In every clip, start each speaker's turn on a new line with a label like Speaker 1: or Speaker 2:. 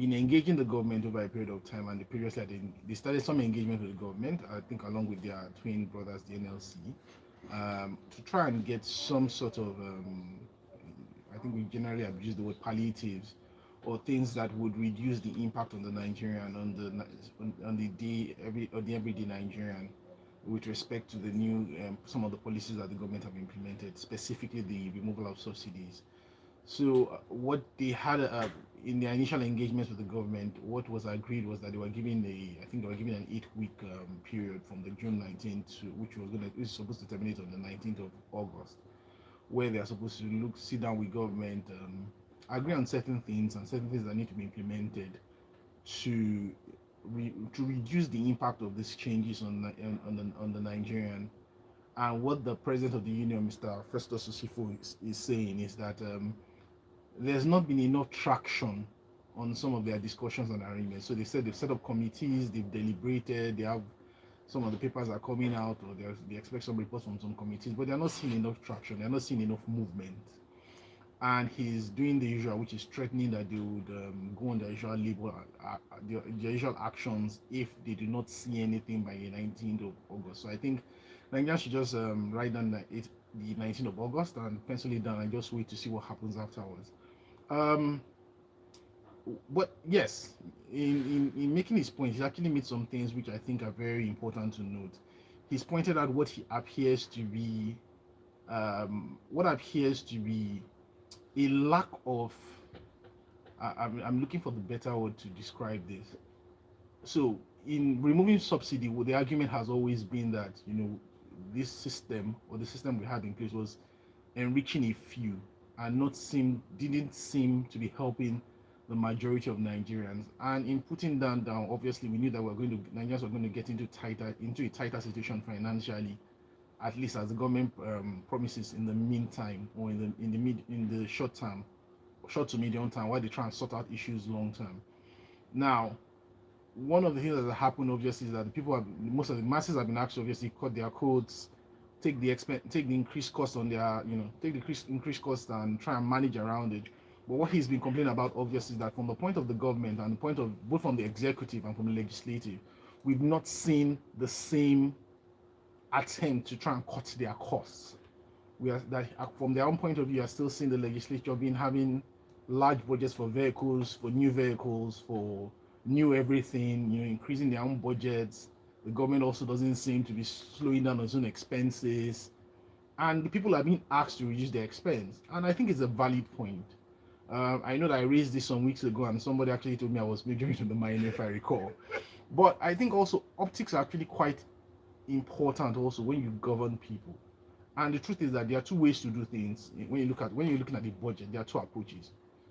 Speaker 1: been engaging the government over a period of time, and previously they started some engagement with the government, I think along with their twin brothers, the NLC, to try and get some sort of, I think we generally have used the word palliatives, or things that would reduce the impact on the Nigerian, on the everyday Nigerian, with respect to the new some of the policies that the government have implemented, specifically the removal of subsidies. So what they had in their initial engagements with the government, what was agreed was that they were given I think they were given an 8-week period from the June 19th to which is supposed to terminate on the 19th of August, where they are supposed to sit down with government, agree on certain things and certain things that need to be implemented to to reduce the impact of these changes on the Nigerian. And what the president of the union, Mr. Festus Osifo, is saying is that there's not been enough traction on some of their discussions on Ahimie. So they said they've set up committees, they've deliberated, they have some of the papers are coming out, or they expect some reports from some committees, but they're not seeing enough traction, they're not seeing enough movement. And he's doing the usual, which is threatening that they would go on the usual labor, the usual actions if they do not see anything by the 19th of August. So I think Nigeria should just write down the 19th of August and pencil it down and just wait to see what happens afterwards. But yes, in making his point, he's actually made some things which I think are very important to note. He's pointed out what appears to be a lack of. I'm looking for the better word to describe this. So, in removing subsidy, the argument has always been that this system, or the system we had in place, was enriching a few and didn't seem to be helping the majority of Nigerians. And in putting that down, obviously we knew that Nigerians were going to get into a tighter situation financially, at least as the government promises in the meantime, or in the short to medium term, while they try and sort out issues long term. Now, one of the things that has happened obviously is that most of the masses have been asked to obviously cut their coats, take the increased cost on their, take the increased cost and try and manage around it. But what he's been complaining about obviously is that from the point of the government and the point of both from the executive and from the legislative, we've not seen the same attempt to try and cut their costs. From their own point of view, are still seeing the legislature having large budgets for vehicles, for new everything, increasing their own budgets. The government also doesn't seem to be slowing down on its own expenses, and the people are being asked to reduce their expense. And I think it's a valid point. I know that I raised this some weeks ago, and somebody actually told me I was majoring in the minor, if I recall. But I think also optics are actually quite important also when you govern people. And the truth is that there are two ways to do things. When you're looking at the budget, there are two approaches.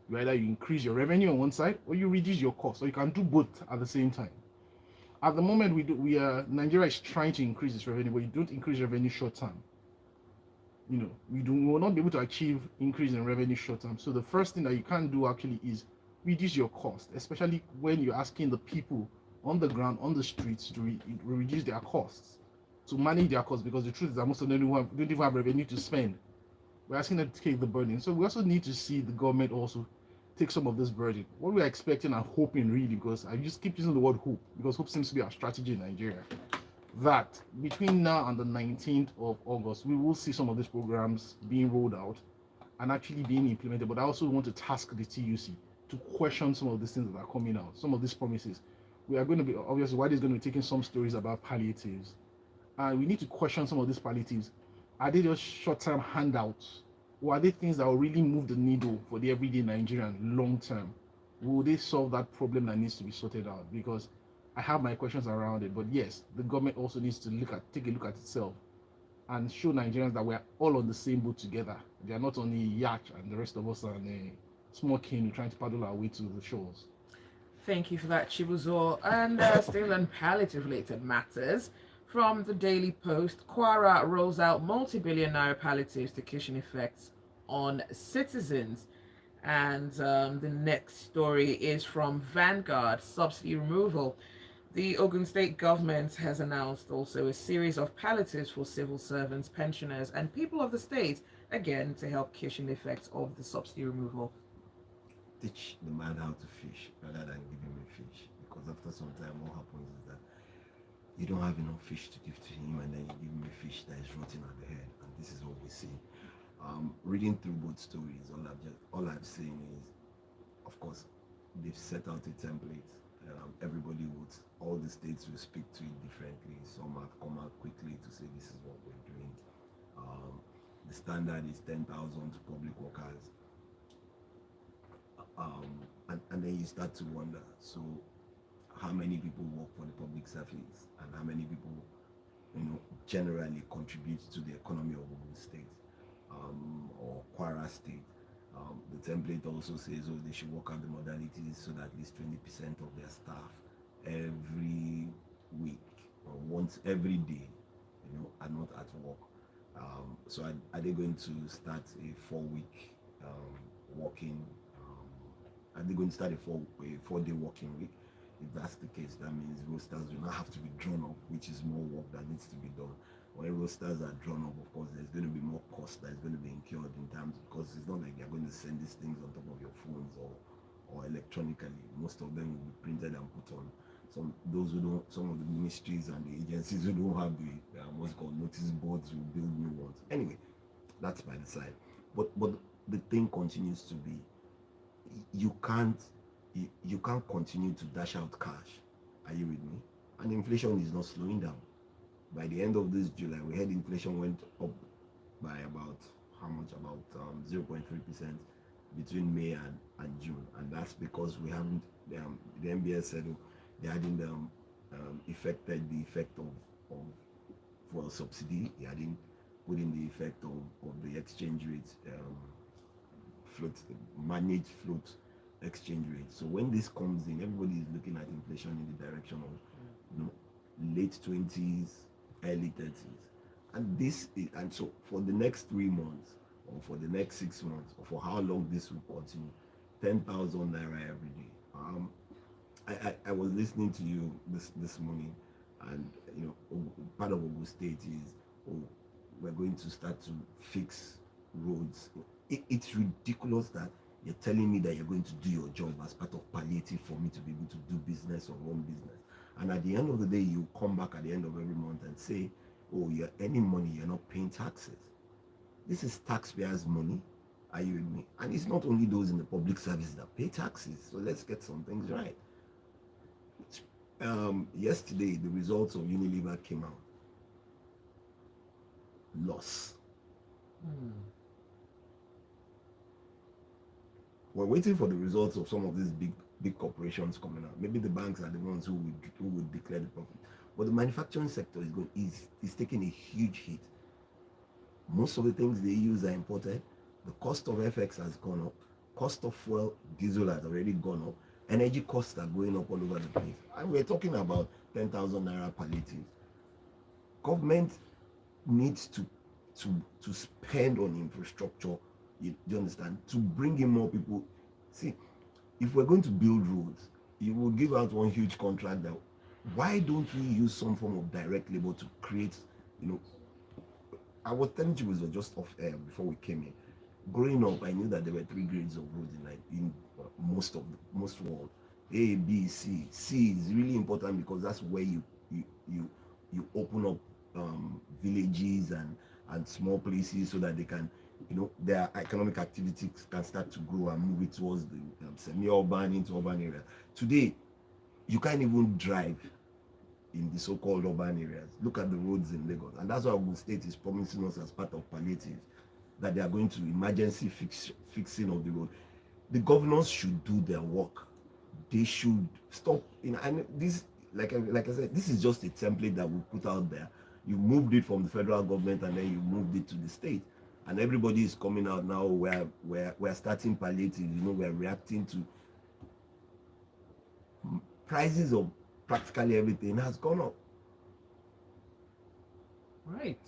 Speaker 1: You increase your revenue on one side, or you reduce your cost, or you can do both at the same time. At the moment, Nigeria is trying to increase its revenue, but you don't increase revenue short term. We will not be able to achieve increase in revenue short term. So the first thing that you can do actually is reduce your cost, especially when you're asking the people on the ground, on the streets, to reduce their costs, to manage their costs, because the truth is that most of them don't even have revenue to spend. We're asking them to take the burden. So we also need to see the government also take some of this burden. What we're expecting and hoping, really, because I just keep using the word hope, because hope seems to be our strategy in Nigeria, that between now and the 19th of August, we will see some of these programs being rolled out and actually being implemented. But I also want to task the TUC to question some of these things that are coming out, some of these promises. We are going to be, obviously, Uade is going to be taking some stories about palliatives. And we need to question some of these palliatives. Are they just short-term handouts? Or are they things that will really move the needle for the everyday Nigerian long-term? Will they solve that problem that needs to be sorted out? Because I have my questions around it. But yes, the government also needs to take a look at itself and show Nigerians that we're all on the same boat together. They are not on the yacht and the rest of us are on a small canoe trying to paddle our way to the shores.
Speaker 2: Thank you for that, Chibuzor. And still on palliative-related matters, from the Daily Post, Kwara rolls out multi-billion naira palliatives to cushion effects on citizens. And the next story is from Vanguard, subsidy removal. The Ogun State government has announced also a series of palliatives for civil servants, pensioners, and people of the state, again, to help cushion the effects of the subsidy removal.
Speaker 3: teach the man how to fish rather than give him a fish. Because after some time, what happens is that you don't have enough fish to give to him, and then you give him a fish that is rotting at the head. And this is what we see. Reading through both stories, all I've seen is, of course, they've set out a template. Everybody would, all the states will speak to it differently. Some have come out quickly to say this is what we're doing. The standard is 10,000 to public workers, and then you start to wonder. So, how many people work for the public service, and how many people, generally contribute to the economy of Ogun State or Kwara State? The template also says, oh, they should work out the modalities so that at least 20% of their staff every week or once every day, are not at work. So are they going to start a 4-week working? Are they going to start a 4-day working week? If that's the case, that means rosters will not have to be drawn up, which is more work that needs to be done. When rosters are drawn up, of course, there's going to be more cost that is going to be incurred in terms, because it's not like you're going to send these things on top of your phones or electronically. Most of them will be printed and put on. Some of the ministries and the agencies who don't have the what's called notice boards will build new ones. Anyway, that's by the side. But the thing continues to be, you can't continue to dash out cash. Are you with me? And inflation is not slowing down. By the end of this July, we had inflation went up by about how much? About 0.3% between May and June, and that's because we haven't. The MBS said they hadn't affected the effect of fuel subsidy. They hadn't put in the effect of the exchange rate managed float exchange rate. So when this comes in, everybody is looking at inflation in the direction of late 20s, early 30s, and so for the next 3 months or for the next 6 months or for how long this will continue, 10,000 naira every day. I was listening to you this morning, and part of Ogun State is, we're going to start to fix roads. It's ridiculous that you're telling me that you're going to do your job as part of palliative for me to be able to do business or run business. And at the end of the day, you come back at the end of every month and say, oh, you're earning money, you're not paying taxes. This is taxpayers' money. Are you with me? And it's not only those in the public service that pay taxes. So let's get some things right. Yesterday, the results of Unilever came out. Loss. We're waiting for the results of some of these big corporations coming out. Maybe the banks are the ones who would declare the profit. But the manufacturing sector is taking a huge hit. Most of the things they use are imported. The cost of FX has gone up. Cost of fuel, diesel has already gone up. Energy costs are going up all over the place. And we're talking about 10,000 naira palliative. Government needs to spend on infrastructure. Do you understand? To bring in more people. See, if we're going to build roads, you will give out one huge contract. That why don't we use some form of direct labor to create, I was telling you, it was just off air before we came in. Growing up, I knew that there were 3 grades of roads in most world. A, B, C. C is really important because that's where you open up villages and small places so that they can, their economic activities can start to grow and move it towards the semi-urban into urban area. Today, you can't even drive in the so-called urban areas. Look at the roads in Lagos, and that's why Ogun State is promising us as part of palliative that they are going to emergency fixing of the road. The governors should do their work. They should stop. And this, like I said, this is just a template that we put out there. You moved it from the federal government and then you moved it to the state, and everybody is coming out now. We're starting palliative. We're reacting to prices of practically everything has gone up.
Speaker 2: Right.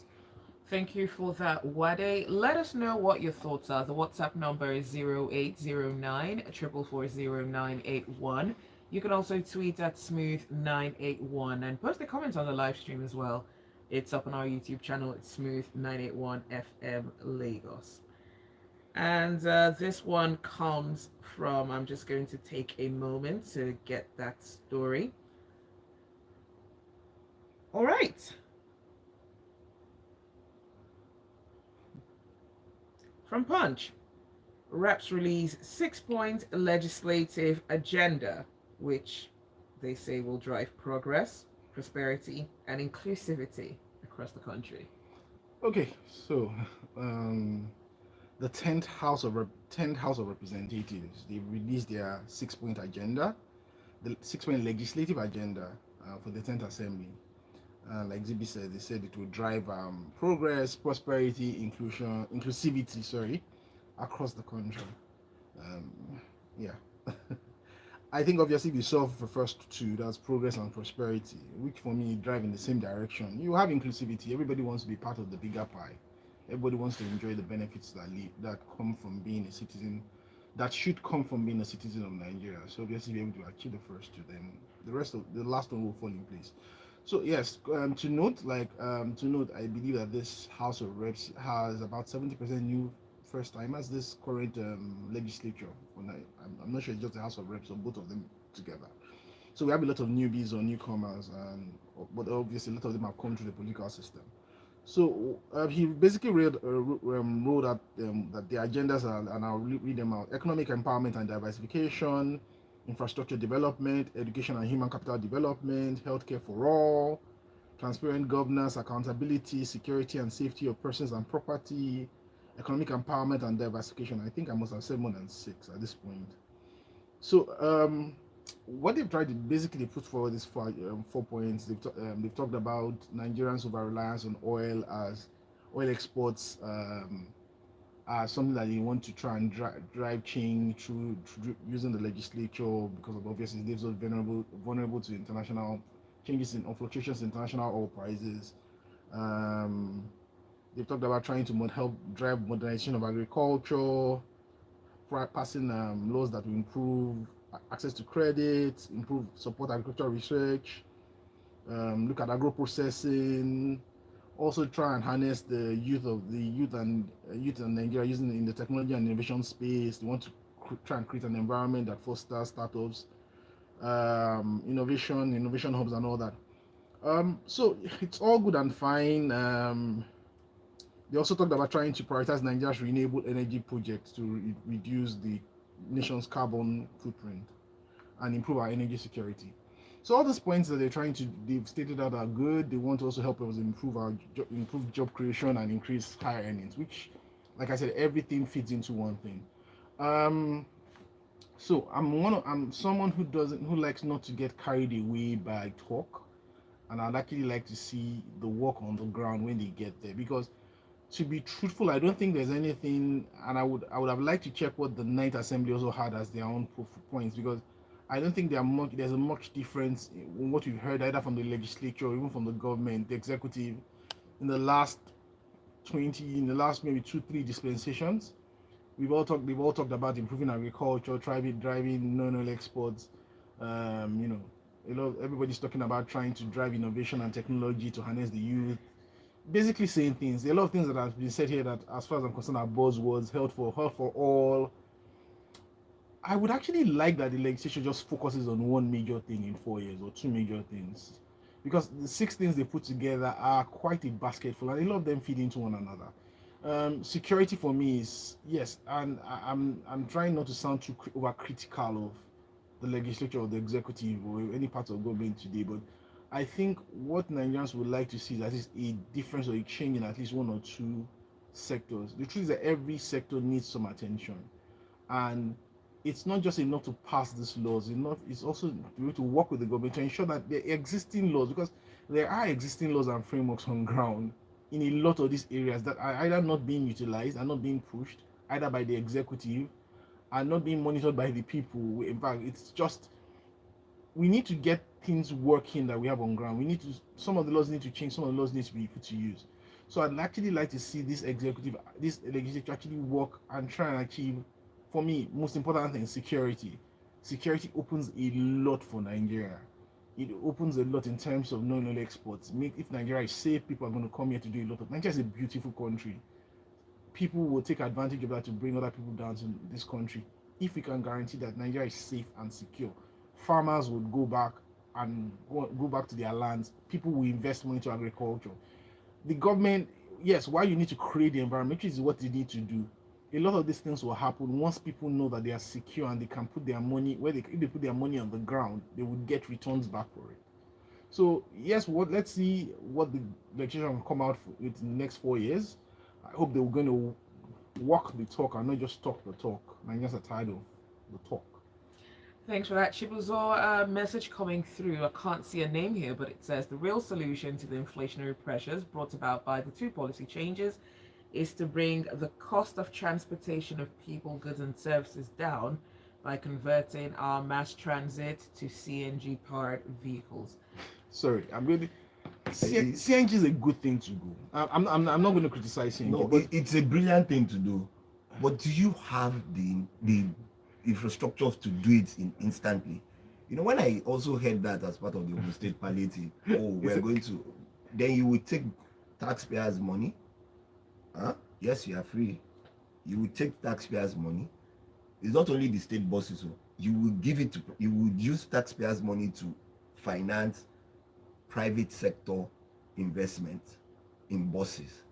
Speaker 2: Thank you for that, Uade. Let us know what your thoughts are. The WhatsApp number is 0809 4440981. You can also tweet at smooth981 and post a comment on the live stream as well. It's up on our YouTube channel. It's smooth981 FM Lagos. And this one comes from, I'm just going to take a moment to get that story. All right. From Punch. Reps release 6 point legislative agenda, which they say will drive progress, prosperity, and inclusivity across the country.
Speaker 1: Okay, so um, the 10th House of Representatives, they released their 6 point agenda, the 6 point legislative agenda for the 10th Assembly. Like Zibby said, they said it will drive progress, prosperity, inclusivity, sorry, across the country. Um, yeah. I think obviously we solve the first two, that's progress and prosperity, which for me drive in the same direction. You have inclusivity, everybody wants to be part of the bigger pie. Everybody wants to enjoy the benefits that come from being a citizen, that should come from being a citizen of Nigeria. So obviously be able to achieve the first two, then the last one will fall in place. So yes, to note, I believe that this House of Reps has about 70% new first timers. This current legislature, I'm not sure it's just the House of Reps or both of them together. So we have a lot of newbies or newcomers, but obviously a lot of them have come through the political system. So he basically wrote up that the agendas are, and I'll read them out: economic empowerment and diversification, infrastructure development, education and human capital development, healthcare for all, transparent governance, accountability, security and safety of persons and property, economic empowerment and diversification. I think I must have said more than six at this point. So what they've tried to basically put forward is 4 points. They've talked about Nigerians' over reliance on oil as oil exports as something that they want to try and drive change through using the legislature, because of obviously they're so vulnerable to international changes in or fluctuations in international oil prices. Um, they've talked about trying to help drive modernization of agriculture, passing laws that will improve access to credit, improve support agricultural research, look at agro processing, also try and harness the youth and Nigeria using in the technology and innovation space. They want to try and create an environment that fosters startups, innovation hubs, and all that. So it's all good and fine. They also talked about trying to prioritize Nigeria's renewable energy projects to reduce the nation's carbon footprint and improve our energy security. So all these points that they've stated out are good. They want to also help us improve job creation and increase higher earnings, which, like I said, everything fits into one thing. So I'm someone who likes not to get carried away by talk, and I'd actually like to see the work on the ground when they get there, because to be truthful, I don't think there's anything, and I would have liked to check what the Ninth Assembly also had as their own points, because I don't think there's a much difference in what we've heard either from the legislature or even from the government, the executive, in the last maybe 2-3 dispensations. They've all talked about improving agriculture, driving non-oil exports. Everybody's talking about trying to drive innovation and technology to harness the youth, basically saying things. There are a lot of things that have been said here that, as far as I'm concerned, are buzzwords. Health for all. I would actually like that the legislation just focuses on one major thing in 4 years, or two major things, because the 6 things they put together are quite a basketful, and a lot of them feed into one another. Security for me is yes, and I'm trying not to sound too over critical of the legislature or the executive or any part of government today, but I think what Nigerians would like to see is at least a difference or a change in at least one or two sectors. The truth is that every sector needs some attention, and it's not just enough to pass these laws. It's also to work with the government to ensure that the existing laws, because there are existing laws and frameworks on ground in a lot of these areas that are either not being utilized and not being pushed either by the executive and not being monitored by the people. In fact, it's just, we need to get things working that we have on ground. Some of the laws need to change, some of the laws need to be put to use. So I'd actually like to see this legislature actually work and try and achieve, for me, most important thing, security. Security opens a lot for Nigeria. It opens a lot in terms of non-oil exports. If Nigeria is safe, people are going to come here to do a lot of. Nigeria is a beautiful country. people will take advantage of that to bring other people down to this country. If we can guarantee that Nigeria is safe and secure, farmers would go back and go back to their lands. People will invest money into agriculture. The government, yes, why you need to create the environment, which is what they need to do. A lot of these things will happen once people know that they are secure and they can put their money if they put their money on the ground, they would get returns back for it. So yes, let's see what the legislation will come out with in the next 4 years. I hope they're going to walk the talk and not just talk the talk. Nigerians are tired of the talk.
Speaker 2: Thanks for that, Chibuzor. Message coming through. I can't see a name here, but it says the real solution to the inflationary pressures brought about by the two policy changes is to bring the cost of transportation of people, goods, and services down by converting our mass transit to CNG-powered vehicles.
Speaker 1: Sorry, I'm going to. CNG is a good thing to do. I'm not going to criticize CNG.
Speaker 3: No, but it's a brilliant thing to do. But do you have the infrastructure to do it instantly? You know, when I also heard that as part of the Ogun State palliative, we're going to, then you would take taxpayers' money. Yes, you are free. You would take taxpayers' money. It's not only the state buses. You would you would use taxpayers' money to finance private sector investment in buses.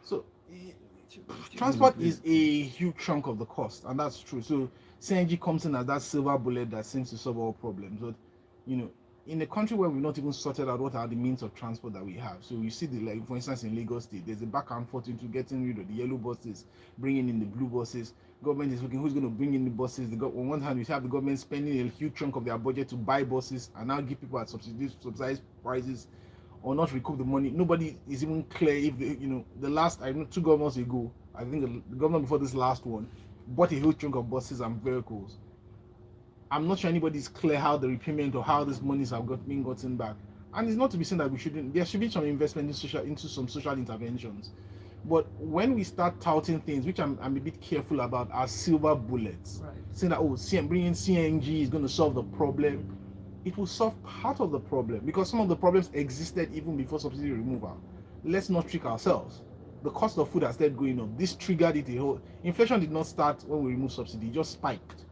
Speaker 1: So transport is a huge chunk of the cost, and that's true. So CNG comes in as that silver bullet that seems to solve all problems. But you know, in a country where we've not even sorted out what are the means of transport that we have, so you see like for instance in Lagos State, there's a back and forth into getting rid of the yellow buses, bringing in the blue buses. Government is looking who's going to bring in the buses. On one hand, we have the government spending a huge chunk of their budget to buy buses and now give people at subsidized prices, or not recoup the money. Nobody is even clear if the last, I know 2 governors ago, I think the governor before this last one bought a huge chunk of buses and vehicles. I'm not sure anybody's clear how the repayment or how these monies have been gotten back. And it's not to be saying that there should be some investment into some social interventions. But when we start touting things, which I'm a bit careful about, as silver bullets,
Speaker 2: Right.
Speaker 1: saying that bringing CNG is going to solve the problem, it will solve part of the problem because some of the problems existed even before subsidy removal. Let's not trick ourselves. The cost of food has started going up. This triggered it. Inflation did not start when we removed subsidy; it just spiked.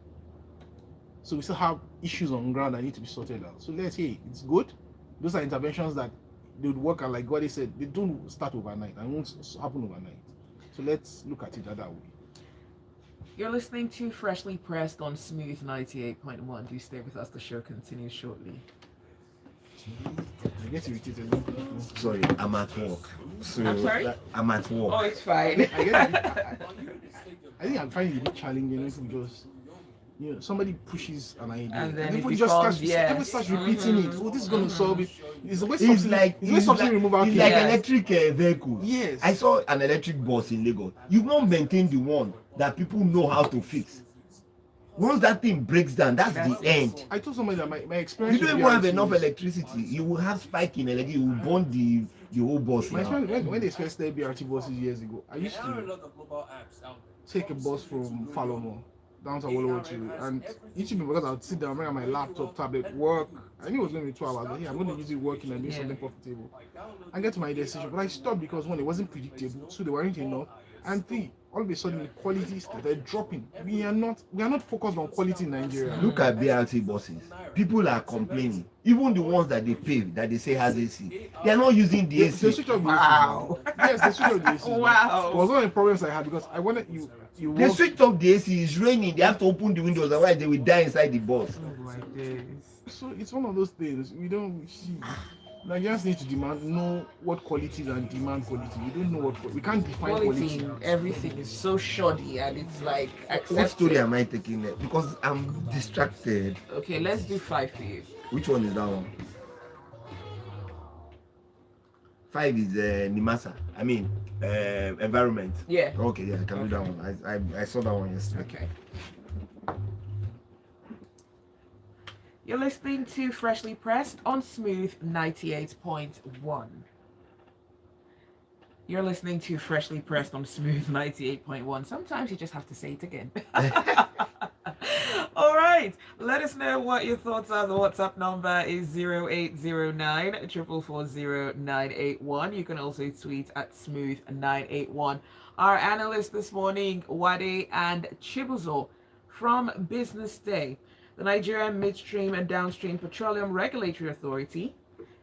Speaker 1: So we still have issues on ground that need to be sorted out. So let's say it's good. Those are interventions that they would work, and like what they said, they don't start overnight and won't happen overnight. So let's look at it that way.
Speaker 2: You're listening to Freshly Pressed on Smooth 98.1. Do stay with us. The show continues shortly.
Speaker 1: I get irritated.
Speaker 3: Sorry, I'm at work. So
Speaker 2: I'm sorry?
Speaker 3: I'm at work.
Speaker 2: Oh, it's fine.
Speaker 1: I think I'm finding it a bit challenging if we just, somebody pushes an idea
Speaker 2: And then
Speaker 1: people
Speaker 2: it
Speaker 1: just
Speaker 2: becomes,
Speaker 1: everyone starts repeating it. Oh, this is going to solve it. It's the way
Speaker 3: It's like
Speaker 1: removal.
Speaker 3: it's
Speaker 1: came.
Speaker 3: like
Speaker 2: Yes.
Speaker 3: electric vehicle.
Speaker 1: Yes.
Speaker 3: I saw an electric bus in Lagos. You won't maintain the one that people know how to fix. Once that thing breaks down, that's the end.
Speaker 1: I told somebody that my experience.
Speaker 3: You don't
Speaker 1: with
Speaker 3: even have
Speaker 1: BRT
Speaker 3: enough
Speaker 1: is-
Speaker 3: electricity. You will have spike in electricity. You will burn the whole bus.
Speaker 1: My
Speaker 3: now.
Speaker 1: experience when they first started BRT buses years ago, I used
Speaker 4: There are a
Speaker 1: to
Speaker 4: lot of mobile apps out there.
Speaker 1: take a bus from Falomo down to Awolowo, and each time because I would sit down, bring out my laptop, tablet, work. I knew it was going to be 2 hours, but I'm going to use it working and doing something profitable. I get to my destination, but I stopped because one, it wasn't predictable, two, they weren't enough, and three, all of a sudden the quality started dropping. We are not focused on quality in Nigeria.
Speaker 3: Look at BRT buses. People are complaining. Even the ones that they pay, that they say has AC, they are not using the
Speaker 1: They
Speaker 3: AC.
Speaker 1: switch off the
Speaker 2: Wow.
Speaker 1: AC. Yes, they switch off the AC.
Speaker 2: Wow.
Speaker 1: It was one of the problems I had because I wanted you
Speaker 3: They
Speaker 1: walk-
Speaker 3: switched off the AC. It's raining. They have to open the windows, otherwise they will die inside the bus.
Speaker 2: Oh my days.
Speaker 1: So it's one of those things we don't see. Nigerians need to know what quality is and demand quality. We don't know we can't define
Speaker 2: Quality
Speaker 1: quality.
Speaker 2: in everything is so shoddy and it's like accepted.
Speaker 3: What story am I taking there? Because I'm distracted.
Speaker 2: Okay, let's do 5 for you.
Speaker 3: Which one is that one? 5 is Nimasa. I mean, environment.
Speaker 2: Yeah.
Speaker 3: Okay, yeah, I can do that one. I saw that one yesterday.
Speaker 2: Okay. You're listening to Freshly Pressed on Smooth 98.1. You're listening to Freshly Pressed on Smooth 98.1. Sometimes you just have to say it again. All right. Let us know what your thoughts are. The WhatsApp number is 0809 440 You can also tweet at smooth981. Our analysts this morning, Uade and Chibuzor from Business Day. The Nigerian Midstream and Downstream Petroleum Regulatory Authority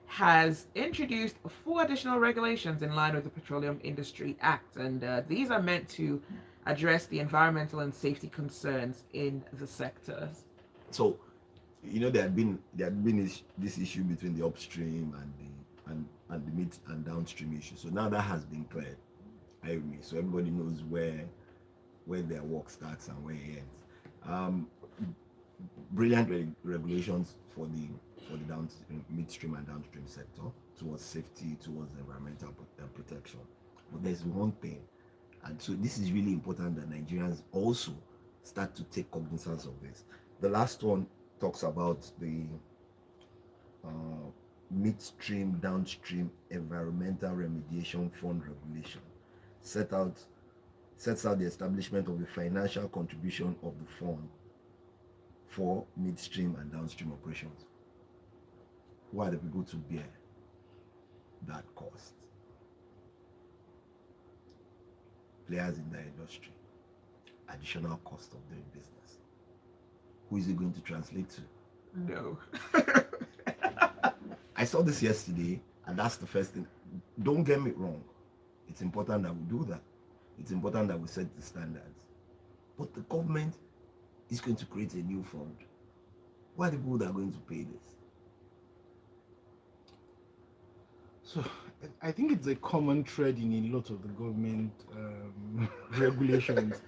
Speaker 2: has introduced 4 additional regulations in line with the Petroleum Industry Act, and these are meant to address the environmental and safety concerns in the sectors.
Speaker 3: So, there had been this issue between the upstream and the mid and downstream issue. So now that has been cleared. Ahimie. So everybody knows where their work starts and where it ends. Brilliant regulations for the downstream, midstream and downstream sector towards safety, towards environmental protection. But there's one thing, and so this is really important that Nigerians also start to take cognizance of this. The last one talks about the midstream downstream environmental remediation fund regulation. Sets out the establishment of the financial contribution of the fund for midstream and downstream operations. Who are the people to bear that cost? Players in the industry. Additional cost of doing business. Who is it going to translate to?
Speaker 2: No.
Speaker 3: I saw this yesterday, and that's the first thing. Don't get me wrong. It's important that we do that. It's important that we set the standards. But the government is going to create a new fund. Who are the people that are going to pay this?
Speaker 1: So I think it's a common thread in a lot of the government regulations.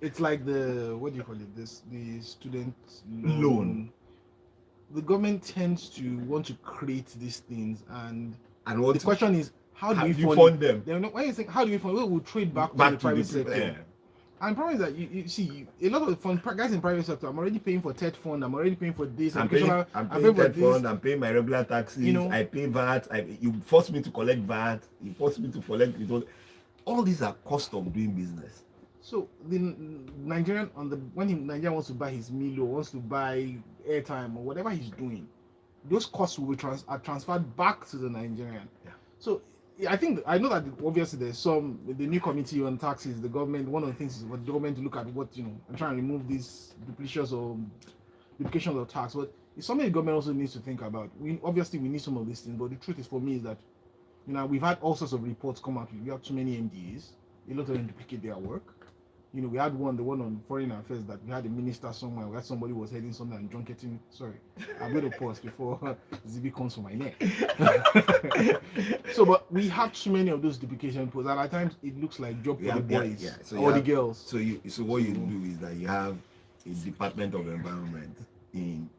Speaker 1: It's like the, what do you call it? The student loan. The government tends to want to create these things, and the question is, how do we fund them? When you think, how do we fund? We'll trade back to the private sector. Yeah. And the problem is that you see a lot of the fund guys in private sector. I'm already paying for TED fund. I'm already paying for this.
Speaker 3: I'm paying TED fund. I'm paying my regular taxes. I pay VAT. You force me to collect VAT. You force me to collect it. All these are cost of doing business.
Speaker 1: So the Nigerian when Nigerian wants to buy his Milo, wants to buy airtime or whatever he's doing, those costs will be transferred back to the Nigerian.
Speaker 3: Yeah.
Speaker 1: So I know that obviously there's the new committee on taxes, the government, one of the things is for the government to look at what, and try and remove these duplications of tax. But it's something the government also needs to think about. We need some of these things, but the truth is, for me, is that we've had all sorts of reports come out. We have too many MDs, a lot of them duplicate their work. We had the one on foreign affairs, that we had a minister somewhere, we had somebody was heading something and junketing. Sorry, I'm going to pause before Zibby comes for my neck. So, but we have too many of those duplication posts, and at times it looks like job for the boys or the girls.
Speaker 3: So what you do is that you have a Department of Environment in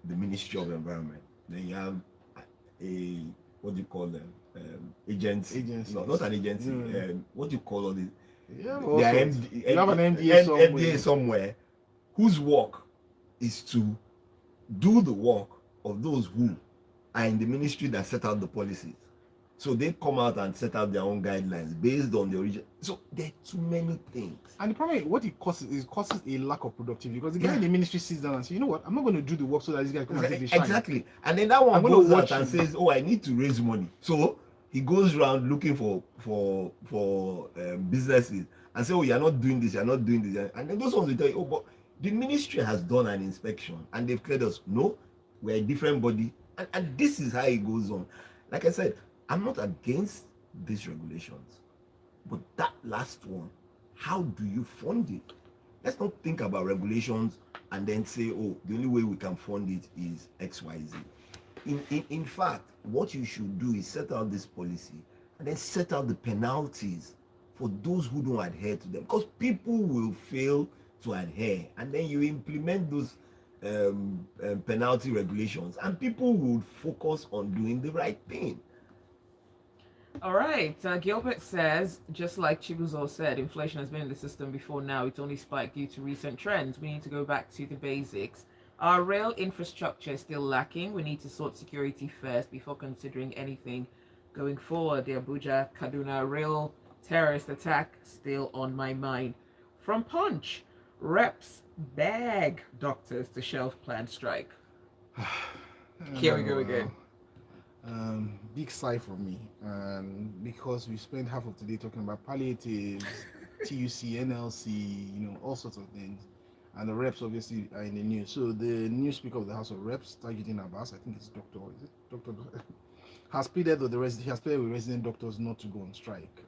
Speaker 3: the Ministry of Environment. Then you have a, what do you call them? Agency. No, not an agency. What do you call all these?
Speaker 1: Yeah,
Speaker 3: you have an MDA somewhere whose work is to do the work of those who are in the ministry that set out the policies. So they come out and set out their own guidelines based on the origin. So there are too many things.
Speaker 1: And the problem is, what it causes a lack of productivity, because the guy in the ministry sits down and says, you know what, I'm not going to do the work so that this guy can take the shine.
Speaker 3: Exactly. And then that one goes out and says, oh, I need to raise money. So he goes around looking for businesses and say, oh, you're not doing this, and then those ones will tell you, oh, but the ministry has done an inspection and they've cleared us. No, we're a different body, and this is how it goes on. Like I said, I'm not against these regulations, but that last one, how do you fund it? Let's not think about regulations and then say, oh, the only way we can fund it is XYZ. In fact, what you should do is set out this policy and then set out the penalties for those who don't adhere to them, because people will fail to adhere, and then you implement those penalty regulations and people will focus on doing the right thing.
Speaker 2: All right. Gilbert says, just like Chibuzor said, inflation has been in the system before now. It's only spiked due to recent trends. We need to go back to the basics. Our rail infrastructure is still lacking. We need to sort security first before considering anything going forward. The Abuja Kaduna rail terrorist attack still on my mind. From Punch, Reps beg doctors to shelve planned strike. Here we go again.
Speaker 1: Big sigh for me, and because we spent half of today talking about palliatives, TUC, NLC, all sorts of things, and the reps obviously are in the news. So the new Speaker of the House of Reps, Tajuddin Abbas, I think it's Doctor, has pleaded with with resident doctors not to go on strike.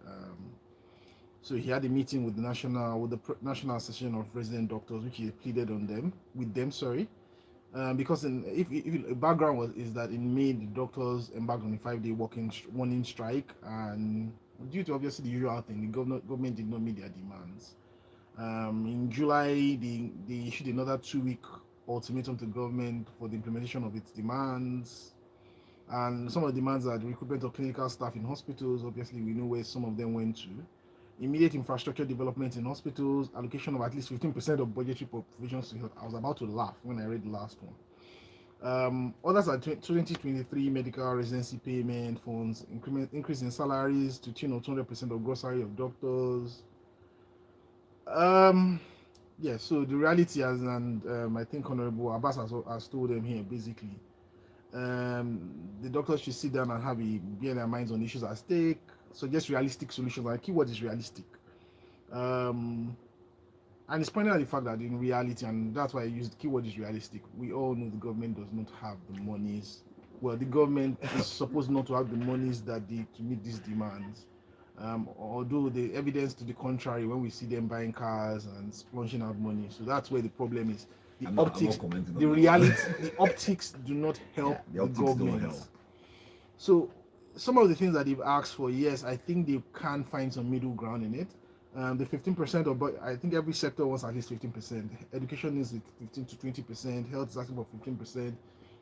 Speaker 1: So he had a meeting with the National Association of Resident Doctors, which he pleaded with them. Because if background is that in May the doctors embarked on a 5-day warning strike, and due to obviously the usual thing, the government did not meet their demands. In July, they issued another 2-week ultimatum to government for the implementation of its demands, and some of the demands are the recruitment of clinical staff in hospitals. Obviously, we know where some of them went to. Immediate infrastructure development in hospitals, allocation of at least 15% of budgetary provisions to health. I was about to laugh when I read the last one. Others are 2023 medical residency payment funds, increase in salaries to tune of 200% of gross salary of doctors. Yeah, so the reality is, and I think Honorable Abbas has told them here, basically, the doctors should sit down and bear their minds on issues at stake, suggest realistic solutions. And the keyword is realistic. And it's pointing out the fact that in reality, and that's why I used the keyword is realistic, we all know the government does not have the monies. Well, the government is supposed not to have the monies to meet these demands. Although the evidence to the contrary, when we see them buying cars and splashing out money, so that's where the problem is. The optics do not help the government. Don't help. So some of the things that they've asked for, yes, I think they can find some middle ground in it. The 15%, but I think every sector wants at least 15%. Education is 15 to 20%. Health is asking for 15%.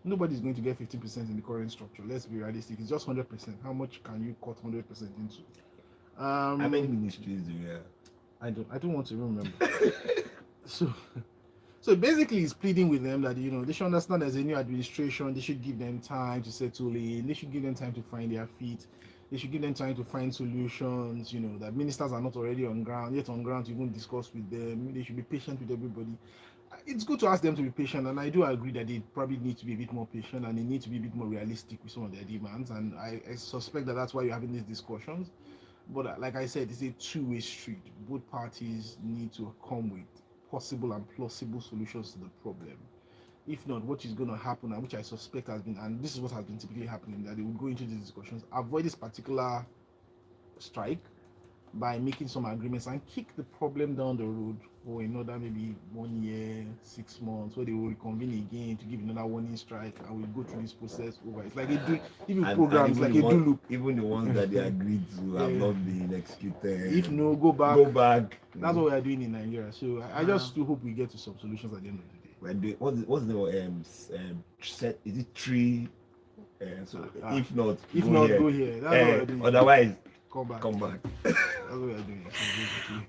Speaker 1: Nobody's going to get 15% in the current structure. Let's be realistic. It's just 100%. How much can you cut 100% into?
Speaker 3: How many ministries do you have?
Speaker 1: I don't want to remember. So basically, he's pleading with them that they should understand there's a new administration. They should give them time to settle in. They should give them time to find their feet. They should give them time to find solutions. That ministers are not already on ground to even discuss with them. They should be patient with everybody. It's good to ask them to be patient, and I do agree that they probably need to be a bit more patient and they need to be a bit more realistic with some of their demands. And I suspect that that's why you're having these discussions. But like I said, it's a two-way street. Both parties need to come with possible and plausible solutions to the problem. If not, what is going to happen, and which I suspect has been, and this is what has been typically happening, that they will go into these discussions, avoid this particular strike by making some agreements and kick the problem down the road for another maybe 1 year, 6 months, where they will reconvene again to give another warning strike, and we'll go through this process over. It's like programs like a do loop.
Speaker 3: Even the ones that they agreed to have not been executed.
Speaker 1: If no, go back. That's what we are doing in Nigeria. So I just hope we get to some solutions at the end of the day.
Speaker 3: We're doing, what's the set? Is it 3? If not, go here. That's what we're doing. Otherwise, come back.
Speaker 1: That's what we're doing.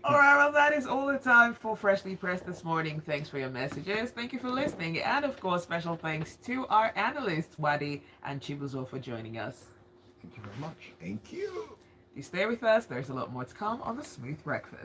Speaker 2: All right, well, that is all the time for Freshly Pressed this morning. Thanks for your messages. Thank you for listening. And of course, special thanks to our analysts, Uade and Chibuzor, for joining us.
Speaker 1: Thank you very much.
Speaker 3: Thank you.
Speaker 2: You stay with us. There's a lot more to come on the Smooth Breakfast.